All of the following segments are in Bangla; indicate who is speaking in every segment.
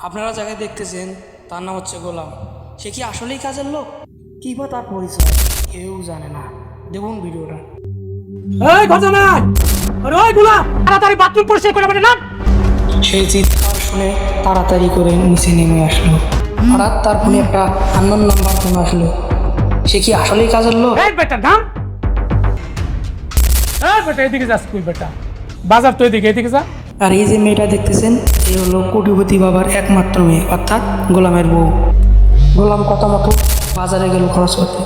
Speaker 1: আপনারা যাকে দেখতেছেন তার নাম হচ্ছে গোলাম। সে কি আসলেই কাজের লোক, কি বা তার পরিচয় কেউ জানে না। দেখুন ভিডিওটা।
Speaker 2: এই ঘটনা আরে ওই গোলাম তাড়াতাড়ি বাথরুম পরিষ্কার করে না।
Speaker 1: সেই চিৎকার শুনে তাড়াতাড়ি করে নিচে নেমে আসলো। হঠাৎ তার ফোনে একটা আননোন নাম্বার ফোন আসলো। সে কি আসলেই কাজের লোক?
Speaker 2: এই বেটা নাম এই বেটা এদিকে যাস কই বেটা, বাজার তো এদিকে যা।
Speaker 1: আর এই যে মেয়েটা দেখতেছেন এই হলো কোটিপতি বাবার একমাত্র মেয়ে, অর্থাৎ গোলামের বউ। গোলাম কথা মতো বাজারে গেল খরচ করতে,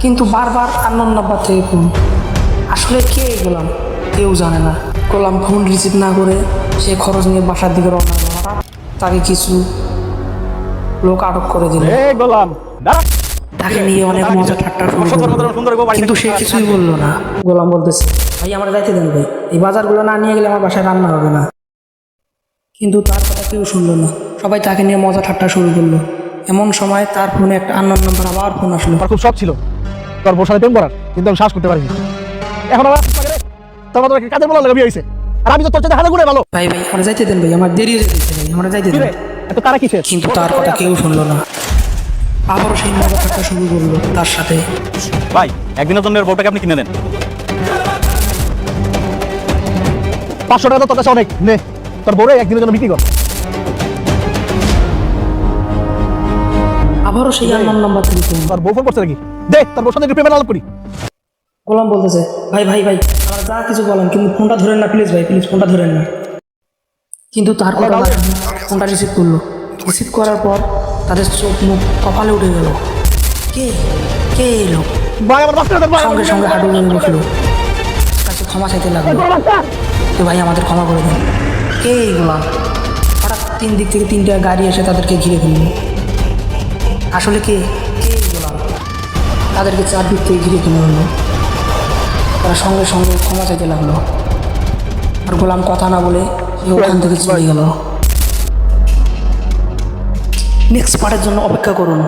Speaker 1: কিন্তু বারবার আননোন নাম্বার থেকে ফোন। আসলে কে এই গোলাম কেউ জানে না। গোলাম ফোন রিসিভ না করে সে খরচ নিয়ে বাসার দিকে রওনা হলো। হঠাৎ তাকে কিছু লোক আটক করে দিল।
Speaker 2: এই গোলাম দাঁড়া,
Speaker 1: তাকে নিয়ে অনেক মজা ঠাট্টা শুরু করলো, কিন্তু সে কিছুই বললো না। গোলাম বলতেছে, ভাই আমার যাইতে দেন ভাই, এই বাজারগুলো না নিয়ে গেলে আমার বাসায় রান্না হবে না। কিন্তু তার কথা কেউ শুনলো না, সবাই তাকে নিয়ে মজা ঠাট্টা শুরু করলো। এমন সময় তার ফোনে একটা আননোন নাম্বার আবার ফোন আসলো।
Speaker 3: আমার খুব শখ ছিল তোর বউর সাথে প্রেম করার, কিন্তু আমি শ্বাস করতে পারিনি। এখন আমার তোমার কাজে বলা লাগে বিয়ে হয়েছে, আর আমি তো তোর সাথে হাতে ঘুরে ভালো।
Speaker 1: ভাই ভাই আমার যাইতে দেন ভাই, আমার দেরি হয়ে যেতে ভাই, আমার যাইতে দেন।
Speaker 3: এত কারা কিসের?
Speaker 1: কিন্তু তার কথা কেউ শুনলো না। আবারও সেই মজা ঠাট্টা শুরু করলো তার সাথে।
Speaker 3: ভাই একদিনের জন্য ওর বউটাকে আপনি কিনে দেন, 500 টাকা তো তোর কাছে অনেক, নে তোর বউরে একদিনের জন্য বিক্রি কর।
Speaker 1: আবারও সেই আননোন নাম্বার থেকে ফোন।
Speaker 3: তোর বউ ফোন করছে নাকি? দে তোর বউর সাথে একটু প্রেমের আলাপ করি।
Speaker 1: গোলাম বলতেছে, ভাই ভাই ভাই আমার যা কিছু বলেন, কিন্তু ফোনটা ধরেন না প্লিজ ভাই, প্লিজ ফোনটা ধরেন না। কিন্তু তার কথা না শুনে ফোনটা রিসিভ করলো। রিসিভ করার পর তাদের চোখ মুখ কপালে উঠে গেল। কে কে এলো?
Speaker 3: ভাই আমার বাচ্চা
Speaker 1: সঙ্গে সঙ্গে হাঁটু গেলে বসলো, কাছে ক্ষমা চাইতে লাগলো। তো ভাই আমাদের ক্ষমা করে দিন। কে এই গোলাম? হঠাৎ তিন দিক থেকে তিনটা গাড়ি এসে তাদেরকে ঘিরে ফেললো। আসলে কে কে এই গোলাম? তাদেরকে চারদিক থেকে ঘিরে ফেলে হলো। তারা সঙ্গে সঙ্গে ক্ষমা চাইতে লাগলো। আর গোলাম কথা না বলে সে ওখান থেকে চলে গেল। নেক্সট পার্টের জন্য অপেক্ষা করুন।